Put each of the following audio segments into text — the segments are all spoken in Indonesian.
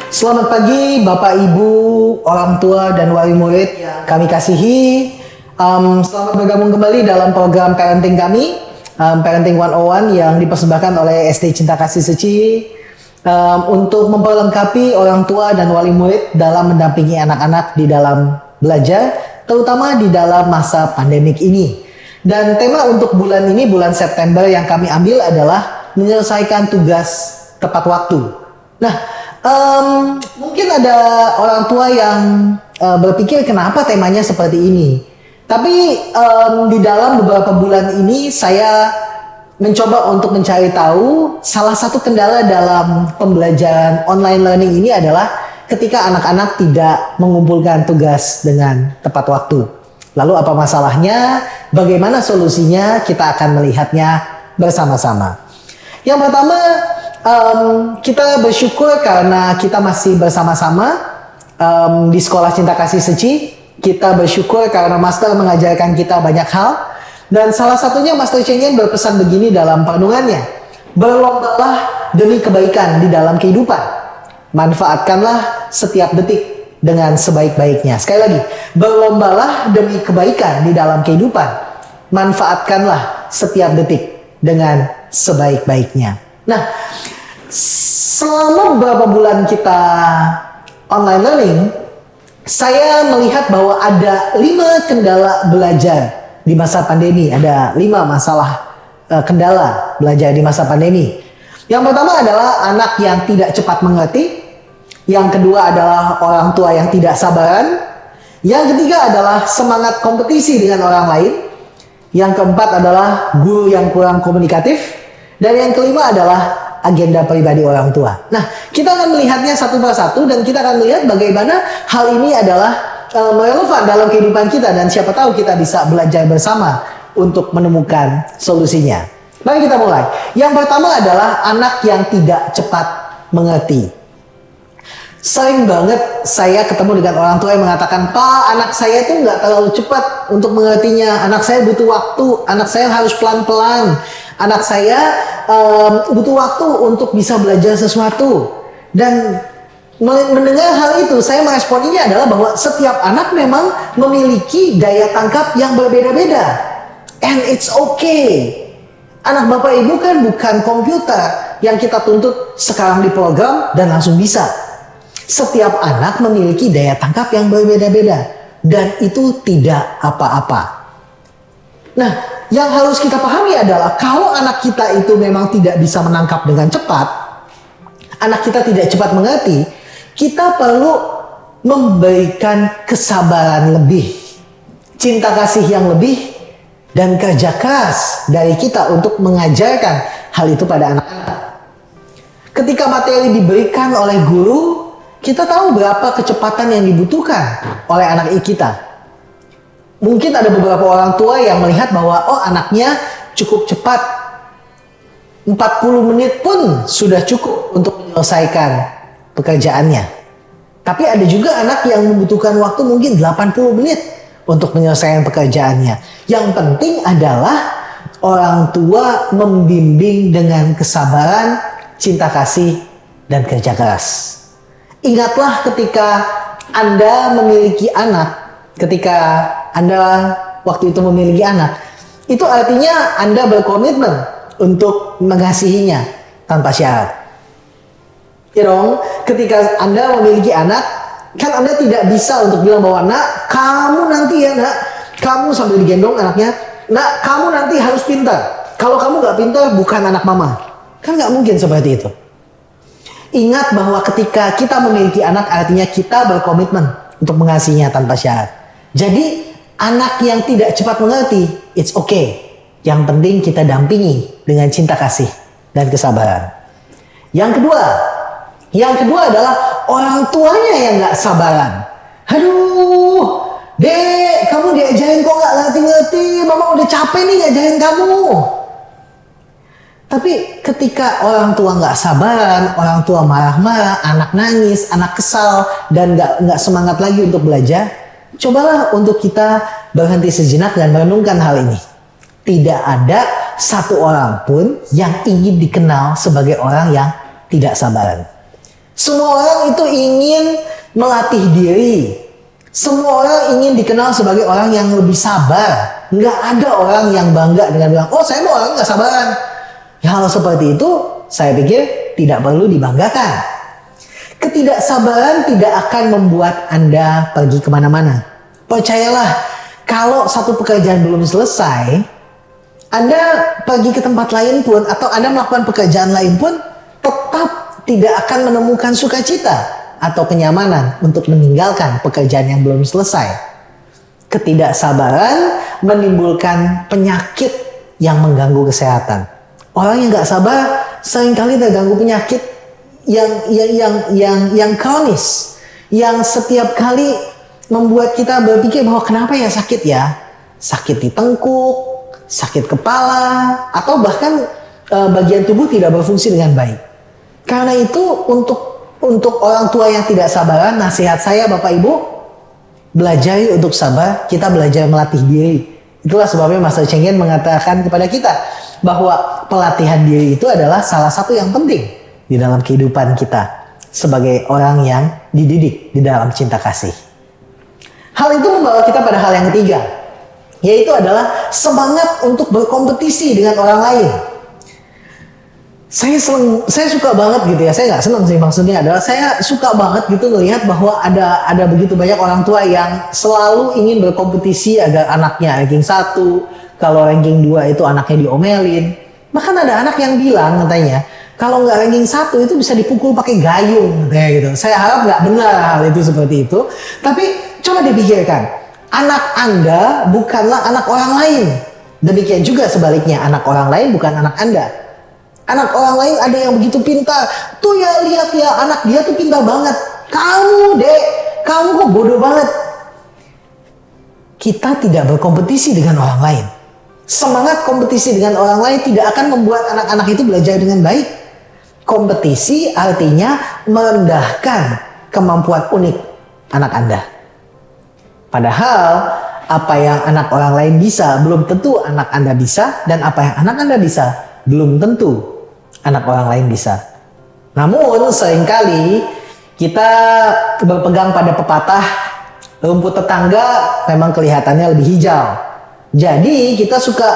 Selamat pagi Bapak Ibu, orang tua dan wali murid yang kami kasihi. Selamat bergabung kembali dalam program parenting kami, Parenting 101 yang dipersembahkan oleh SD Cinta Kasih Suci untuk memperlengkapi orang tua dan wali murid dalam mendampingi anak-anak di dalam belajar, terutama di dalam masa pandemik ini. Dan tema untuk bulan ini, bulan September yang kami ambil adalah menyelesaikan tugas tepat waktu. Nah, mungkin ada orang tua yang berpikir kenapa temanya seperti ini. Tapi di dalam beberapa bulan ini saya mencoba untuk mencari tahu salah satu kendala dalam pembelajaran online learning ini adalah ketika anak-anak tidak mengumpulkan tugas dengan tepat waktu. Lalu apa masalahnya? Bagaimana solusinya? Kita akan melihatnya bersama-sama. Yang pertama, kita bersyukur karena kita masih bersama-sama di Sekolah Cinta Kasih Suci. Kita bersyukur karena Master mengajarkan kita banyak hal. Dan salah satunya Master Cheng Yen berpesan begini dalam perenungannya. Berlombalah demi kebaikan di dalam kehidupan. Manfaatkanlah setiap detik dengan sebaik-baiknya. Sekali lagi, berlombalah demi kebaikan di dalam kehidupan. Manfaatkanlah setiap detik dengan sebaik-baiknya. Nah, selama beberapa bulan kita online learning, saya melihat bahwa ada 5 kendala belajar di masa pandemi. Ada 5 masalah kendala belajar di masa pandemi. Yang pertama adalah anak yang tidak cepat mengerti. Yang kedua adalah orang tua yang tidak sabaran. Yang ketiga adalah semangat kompetisi dengan orang lain. Yang keempat adalah guru yang kurang komunikatif. Dan yang kelima adalah agenda pribadi orang tua. Nah, kita akan melihatnya satu persatu dan kita akan melihat bagaimana hal ini adalah relevan dalam kehidupan kita dan siapa tahu kita bisa belajar bersama untuk menemukan solusinya. Mari kita mulai. Yang pertama adalah anak yang tidak cepat mengerti. Sering banget saya ketemu dengan orang tua yang mengatakan, "Pak, anak saya itu nggak terlalu cepat untuk mengertinya. Anak saya butuh waktu. Anak saya harus pelan-pelan. Anak saya butuh waktu untuk bisa belajar sesuatu." Dan mendengar hal itu, saya merespon ini adalah bahwa setiap anak memang memiliki daya tangkap yang berbeda-beda. And it's okay. Anak Bapak Ibu kan bukan komputer yang kita tuntut sekarang diprogram dan langsung bisa. Setiap anak memiliki daya tangkap yang berbeda-beda. Dan itu tidak apa-apa. Nah, yang harus kita pahami adalah kalau anak kita itu memang tidak bisa menangkap dengan cepat, anak kita tidak cepat mengerti, kita perlu memberikan kesabaran lebih, cinta kasih yang lebih, dan kerja keras dari kita untuk mengajarkan hal itu pada anak-anak. Ketika materi diberikan oleh guru, kita tahu berapa kecepatan yang dibutuhkan oleh anak kita. Mungkin ada beberapa orang tua yang melihat bahwa anaknya cukup cepat. 40 menit pun sudah cukup untuk menyelesaikan pekerjaannya. Tapi ada juga anak yang membutuhkan waktu mungkin 80 menit untuk menyelesaikan pekerjaannya. Yang penting adalah orang tua membimbing dengan kesabaran, cinta kasih, dan kerja keras. Ingatlah ketika Anda memiliki anak, ketika Anda waktu itu memiliki anak, itu artinya Anda berkomitmen untuk mengasihinya tanpa syarat. Ya dong, ketika Anda memiliki anak, kan Anda tidak bisa untuk bilang bahwa, "Nak, kamu nanti ya nak, kamu," sambil digendong anaknya, "Nak, kamu nanti harus pintar. Kalau kamu gak pintar, bukan anak mama." Kan gak mungkin seperti itu. Ingat bahwa ketika kita memiliki anak, artinya kita berkomitmen untuk mengasihinya tanpa syarat. Jadi, anak yang tidak cepat mengerti, it's okay. Yang penting kita dampingi dengan cinta kasih dan kesabaran. Yang kedua adalah orang tuanya yang gak sabaran. "Aduh, Dek, kamu diajarin kok gak ngerti-ngerti. Mama udah capek nih ngajarin kamu." Tapi ketika orang tua nggak sabaran, orang tua marah-marah, anak nangis, anak kesal, dan nggak semangat lagi untuk belajar, cobalah untuk kita berhenti sejenak dan merenungkan hal ini. Tidak ada satu orang pun yang ingin dikenal sebagai orang yang tidak sabaran. Semua orang itu ingin melatih diri. Semua orang ingin dikenal sebagai orang yang lebih sabar. Nggak ada orang yang bangga dengan bilang, oh saya mau orang nggak sabaran. Hal seperti itu saya pikir tidak perlu dibanggakan. Ketidaksabaran tidak akan membuat Anda pergi kemana-mana. Percayalah, kalau satu pekerjaan belum selesai, Anda pergi ke tempat lain pun atau Anda melakukan pekerjaan lain pun tetap tidak akan menemukan sukacita atau kenyamanan untuk meninggalkan pekerjaan yang belum selesai. Ketidaksabaran menimbulkan penyakit yang mengganggu kesehatan. Orang yang nggak sabar seringkali terganggu penyakit yang kronis, yang setiap kali membuat kita berpikir bahwa kenapa ya sakit ya, sakit di tengkuk, sakit kepala, atau bahkan bagian tubuh tidak berfungsi dengan baik. Karena itu untuk orang tua yang tidak sabaran, nasihat saya Bapak Ibu, belajar untuk sabar, kita belajar melatih diri. Itulah sebabnya Master Cheng Yen mengatakan kepada kita bahwa pelatihan diri itu adalah salah satu yang penting di dalam kehidupan kita sebagai orang yang dididik di dalam cinta kasih. Hal itu membawa kita pada hal yang ketiga, yaitu adalah semangat untuk berkompetisi dengan orang lain. Saya suka banget gitu ya, saya nggak senang sih, maksudnya adalah saya suka banget gitu melihat bahwa ada begitu banyak orang tua yang selalu ingin berkompetisi agar anaknya ranking 1, kalau ranking 2 itu anaknya diomelin. Bahkan ada anak yang bilang katanya, kalau nggak ranking 1 itu bisa dipukul pakai gayung katanya gitu. Saya harap nggak benar hal itu seperti itu, tapi coba dipikirkan, anak Anda bukanlah anak orang lain. Demikian juga sebaliknya, anak orang lain bukan anak Anda. Anak orang lain ada yang begitu pintar. Tuh ya, lihat ya, anak dia tuh pintar banget. Kamu dek, kamu kok bodoh banget. Kita tidak berkompetisi dengan orang lain. Semangat kompetisi dengan orang lain tidak akan membuat anak-anak itu belajar dengan baik. Kompetisi artinya merendahkan kemampuan unik anak Anda. Padahal apa yang anak orang lain bisa belum tentu anak Anda bisa, dan apa yang anak Anda bisa belum tentu anak orang lain bisa. Namun seringkali kita berpegang pada pepatah rumput tetangga memang kelihatannya lebih hijau. Jadi kita suka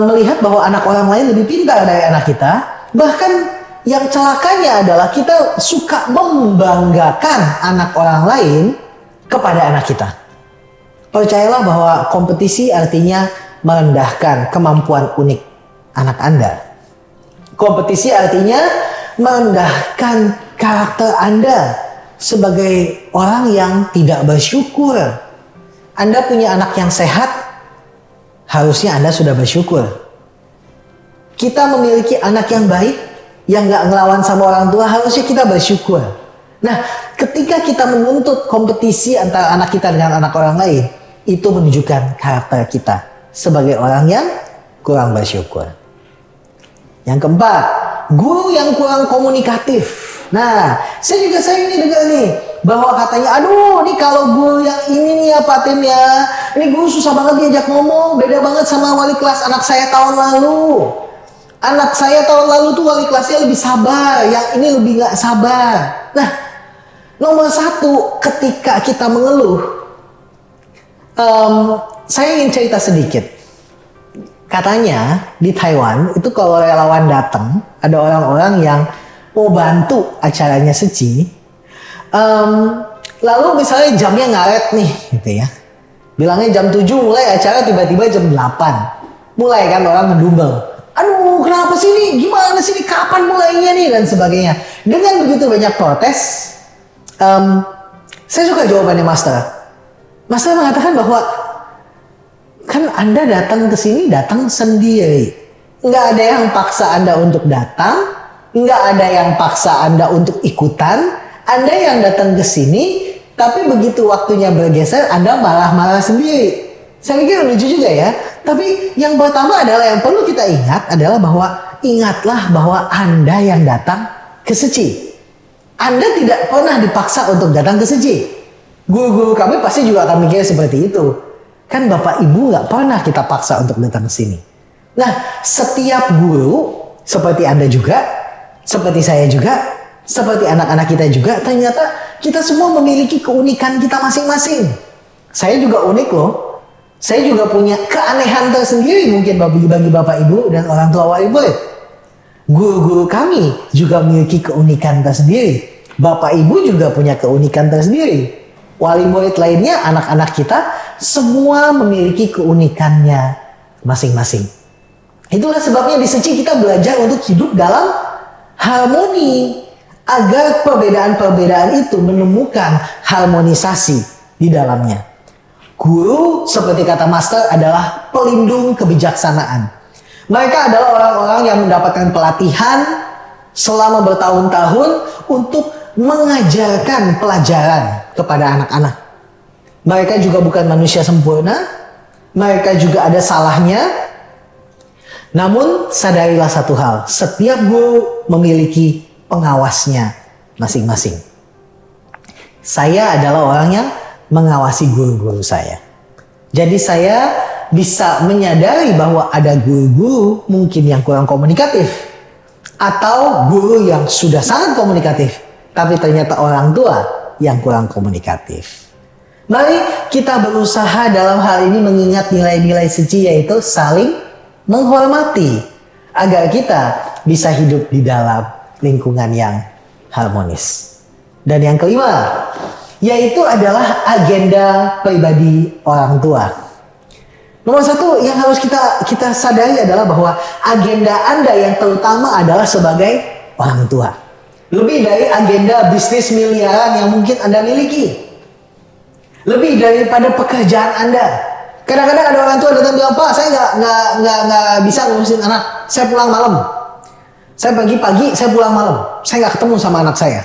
melihat bahwa anak orang lain lebih pintar dari anak kita. Bahkan yang celakanya adalah kita suka membanggakan anak orang lain kepada anak kita. Percayalah bahwa kompetisi artinya merendahkan kemampuan unik anak Anda. Kompetisi artinya merendahkan karakter Anda sebagai orang yang tidak bersyukur. Anda punya anak yang sehat, harusnya Anda sudah bersyukur. Kita memiliki anak yang baik, yang gak ngelawan sama orang tua, harusnya kita bersyukur. Nah, ketika kita menuntut kompetisi antara anak kita dengan anak orang lain, itu menunjukkan karakter kita sebagai orang yang kurang bersyukur. Yang keempat, guru yang kurang komunikatif. Nah, saya juga sering dengar nih bahwa katanya, aduh, nih kalau guru yang ini nih ya Pak Tim ya, ini guru susah banget diajak ngomong, beda banget sama wali kelas anak saya tahun lalu. Anak saya tahun lalu tuh wali kelasnya lebih sabar, yang ini lebih gak sabar. Nah, nomor satu, ketika kita mengeluh, saya ingin cerita sedikit. Katanya di Taiwan itu kalau relawan datang, ada orang-orang yang mau bantu acaranya Seci. Lalu misalnya jamnya ngaret nih gitu ya. Bilangnya jam 7 mulai acara, tiba-tiba jam 8. Mulai kan orang ngedumel. Aduh, kenapa sih ini? Gimana sih ini? Kapan mulainya nih? Dan sebagainya. Dengan begitu banyak protes, saya suka jawabannya Master. Master mengatakan bahwa kan Anda datang ke sini datang sendiri. Nggak ada yang paksa Anda untuk datang. Nggak ada yang paksa Anda untuk ikutan. Anda yang datang ke sini, tapi begitu waktunya bergeser, Anda marah-marah sendiri. Saya pikir lucu juga ya. Tapi yang pertama adalah yang perlu kita ingat adalah bahwa ingatlah bahwa Anda yang datang ke Seci. Anda tidak pernah dipaksa untuk datang ke Seci. Guru-guru kami pasti juga akan mikir seperti itu. Kan Bapak Ibu nggak pernah kita paksa untuk datang ke sini. Nah, setiap guru seperti Anda juga, seperti saya juga, seperti anak-anak kita juga, ternyata kita semua memiliki keunikan kita masing-masing. Saya juga unik loh. Saya juga punya keanehan tersendiri mungkin bagi Bapak Ibu dan orang tua wali murid. Guru-guru kami juga memiliki keunikan tersendiri. Bapak Ibu juga punya keunikan tersendiri. Wali murid lainnya, anak-anak kita, semua memiliki keunikannya masing-masing. Itulah sebabnya di Seci kita belajar untuk hidup dalam harmoni. Agar perbedaan-perbedaan itu menemukan harmonisasi di dalamnya. Guru, seperti kata Master, adalah pelindung kebijaksanaan. Mereka adalah orang-orang yang mendapatkan pelatihan selama bertahun-tahun untuk mengajarkan pelajaran kepada anak-anak. Mereka juga bukan manusia sempurna. Mereka juga ada salahnya. Namun sadarilah satu hal, setiap guru memiliki pengawasnya masing-masing. Saya adalah orang yang mengawasi guru-guru saya. Jadi saya bisa menyadari bahwa ada guru-guru mungkin yang kurang komunikatif. Atau guru yang sudah sangat komunikatif. Tapi ternyata orang tua yang kurang komunikatif. Mari kita berusaha dalam hal ini mengingat nilai-nilai Seci, yaitu saling menghormati. Agar kita bisa hidup di dalam lingkungan yang harmonis. Dan yang kelima, yaitu adalah agenda pribadi orang tua. Nomor satu yang harus kita sadari adalah bahwa agenda Anda yang terutama adalah sebagai orang tua. Lebih dari agenda bisnis miliaran yang mungkin Anda miliki. Lebih daripada pekerjaan Anda. Kadang-kadang ada orang tua datang bilang, Pak, saya nggak bisa ngurusin anak, saya pulang malam. Saya pagi-pagi, saya pulang malam. Saya nggak ketemu sama anak saya.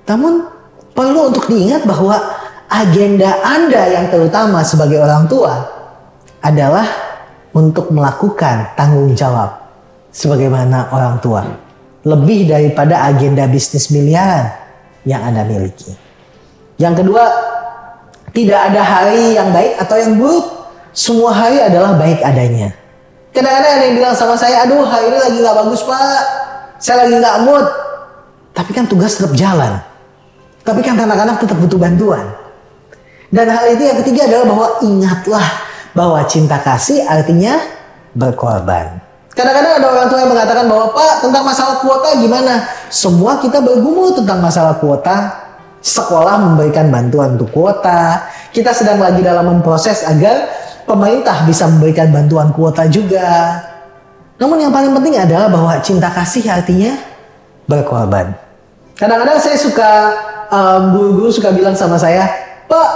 Namun perlu untuk diingat bahwa agenda Anda yang terutama sebagai orang tua adalah untuk melakukan tanggung jawab sebagaimana orang tua. Lebih daripada agenda bisnis miliaran yang Anda miliki. Yang kedua, tidak ada hari yang baik atau yang buruk. Semua hari adalah baik adanya. Kadang-kadang ada yang bilang sama saya, aduh hari ini lagi gak bagus Pak, saya lagi gak mood. Tapi kan tugas tetap jalan. Tapi kan anak-anak tetap butuh bantuan. Dan hal itu yang ketiga adalah bahwa ingatlah bahwa cinta kasih artinya berkorban. Kadang-kadang ada orang tua yang mengatakan bahwa Pak, tentang masalah kuota gimana? Semua kita bergumul tentang masalah kuota. Sekolah memberikan bantuan untuk kuota. Kita sedang lagi dalam memproses agar pemerintah bisa memberikan bantuan kuota juga. Namun yang paling penting adalah bahwa cinta kasih artinya berkorban. Kadang-kadang saya suka, guru-guru suka bilang sama saya, Pak,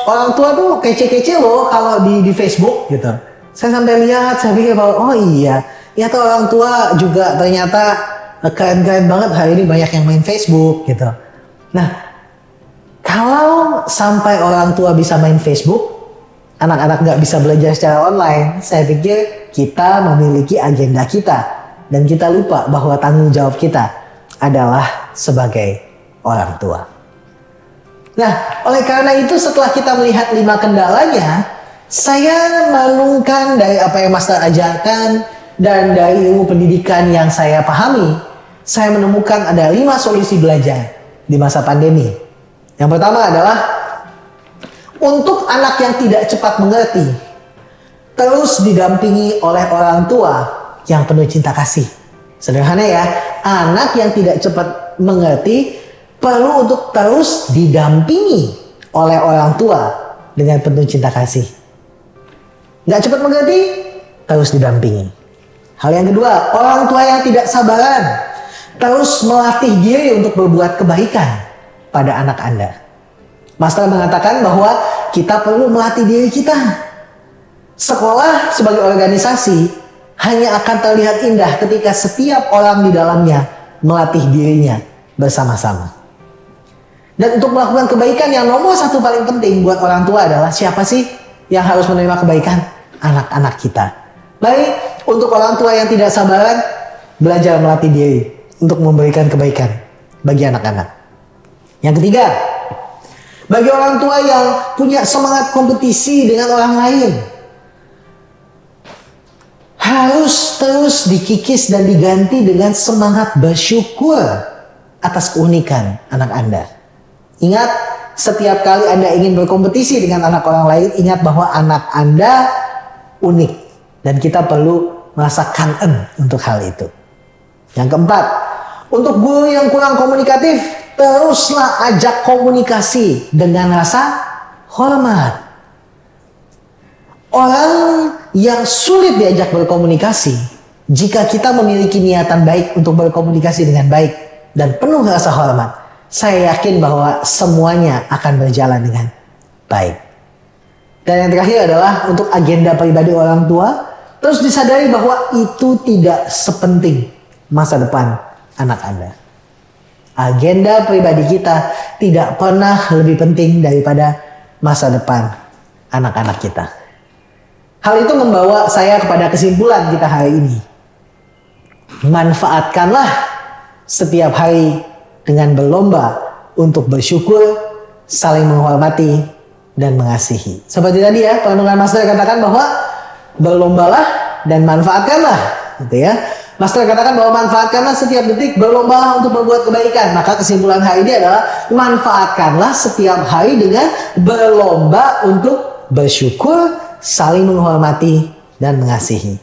orang tua tuh kece-kece loh kalau di Facebook gitu. Saya sampai lihat, saya pikir bahwa oh iya, ya tuh orang tua juga ternyata keren-keren banget hari ini banyak yang main Facebook gitu. Nah, kalau sampai orang tua bisa main Facebook, anak-anak nggak bisa belajar secara online, saya pikir kita memiliki agenda kita. Dan kita lupa bahwa tanggung jawab kita adalah sebagai orang tua. Nah, oleh karena itu setelah kita melihat 5 kendalanya, saya merenungkan dari apa yang Master ajarkan dan dari ilmu pendidikan yang saya pahami, saya menemukan ada 5 solusi belajar di masa pandemi. Yang pertama adalah untuk anak yang tidak cepat mengerti, terus didampingi oleh orang tua yang penuh cinta kasih. Sederhana ya, anak yang tidak cepat mengerti perlu untuk terus didampingi oleh orang tua dengan penuh cinta kasih. Nggak cepat mengerti, terus didampingi. Hal yang kedua, orang tua yang tidak sabaran terus melatih diri untuk berbuat kebaikan pada anak Anda. Master mengatakan bahwa kita perlu melatih diri kita. Sekolah sebagai organisasi hanya akan terlihat indah ketika setiap orang di dalamnya melatih dirinya bersama-sama. Dan untuk melakukan kebaikan yang nomor 1 paling penting buat orang tua adalah siapa sih yang harus menerima kebaikan? Anak-anak kita. Baik, untuk orang tua yang tidak sabaran, belajar melatih diri untuk memberikan kebaikan bagi anak-anak. Yang ketiga, bagi orang tua yang punya semangat kompetisi dengan orang lain, harus terus dikikis dan diganti dengan semangat bersyukur atas keunikan anak Anda. Ingat, setiap kali Anda ingin berkompetisi dengan anak orang lain, ingat bahwa anak Anda unik. Dan kita perlu merasa kangen untuk hal itu. Yang keempat, untuk guru yang kurang komunikatif, teruslah ajak komunikasi dengan rasa hormat. Orang yang sulit diajak berkomunikasi, jika kita memiliki niatan baik untuk berkomunikasi dengan baik dan penuh rasa hormat, saya yakin bahwa semuanya akan berjalan dengan baik. Dan yang terakhir adalah untuk agenda pribadi orang tua, terus disadari bahwa itu tidak sepenting masa depan anak Anda. Agenda pribadi kita tidak pernah lebih penting daripada masa depan anak-anak kita. Hal itu membawa saya kepada kesimpulan kita hari ini. Manfaatkanlah setiap hari dengan berlomba untuk bersyukur, saling menghormati, dan mengasihi. Seperti tadi ya, Perenungan Master katakan bahwa berlombalah dan manfaatkanlah. Gitu ya. Master katakan bahwa manfaatkanlah setiap detik, berlombalah untuk berbuat kebaikan. Maka kesimpulan hari ini adalah manfaatkanlah setiap hari dengan berlomba untuk bersyukur, saling menghormati, dan mengasihi.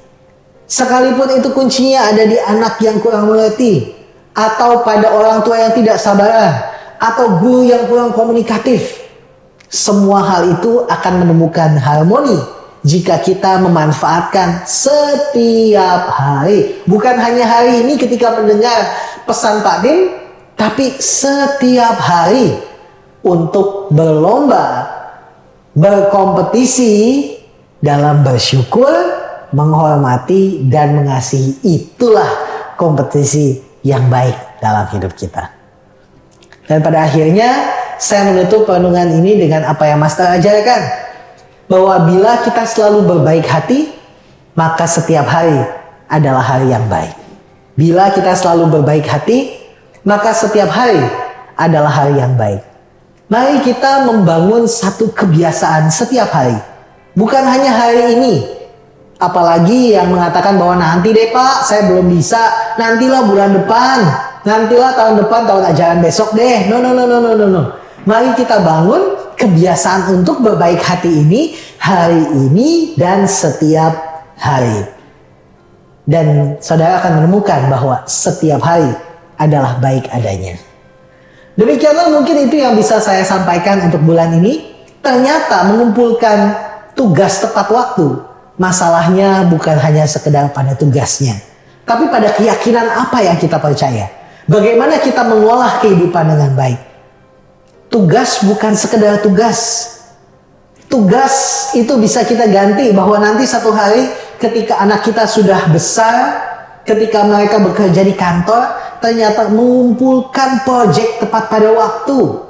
Sekalipun itu kuncinya ada di anak yang kurang mengerti, atau pada orang tua yang tidak sabaran, atau guru yang kurang komunikatif. Semua hal itu akan menemukan harmoni jika kita memanfaatkan setiap hari. Bukan hanya hari ini ketika mendengar pesan Pak Dim, tapi setiap hari untuk berlomba, berkompetisi dalam bersyukur, menghormati, dan mengasihi. Itulah kompetisi yang baik dalam hidup kita. Dan pada akhirnya saya menutup perenungan ini dengan apa yang Master ajarkan, bahwa bila kita selalu berbaik hati, maka setiap hari adalah hari yang baik. Bila kita selalu berbaik hati, maka setiap hari adalah hari yang baik. Mari kita membangun satu kebiasaan setiap hari. Bukan hanya hari ini. Apalagi yang mengatakan bahwa nanti deh Pak, saya belum bisa. Nantilah bulan depan. Nantilah tahun depan, tahun ajaran besok deh. No. Mari kita bangun kebiasaan untuk berbaik hati ini hari ini dan setiap hari. Dan saudara akan menemukan bahwa setiap hari adalah baik adanya. Demikianlah mungkin itu yang bisa saya sampaikan untuk bulan ini. Ternyata mengumpulkan tugas tepat waktu, masalahnya bukan hanya sekedar pada tugasnya, tapi pada keyakinan apa yang kita percaya. Bagaimana kita mengolah kehidupan dengan baik. Tugas bukan sekedar tugas. Tugas itu bisa kita ganti bahwa nanti satu hari ketika anak kita sudah besar, ketika mereka bekerja di kantor, ternyata mengumpulkan proyek tepat pada waktu.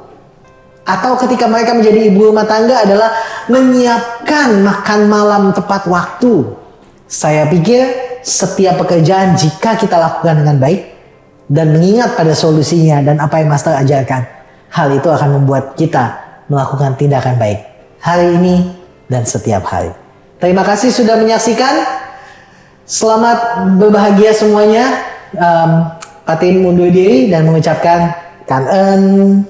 Atau ketika mereka menjadi ibu rumah tangga adalah menyiapkan makan malam tepat waktu. Saya pikir setiap pekerjaan jika kita lakukan dengan baik dan mengingat pada solusinya dan apa yang Master ajarkan, hal itu akan membuat kita melakukan tindakan baik hari ini dan setiap hari. Terima kasih sudah menyaksikan. Selamat berbahagia semuanya. Pak Tim mundur diri dan mengucapkan kangen.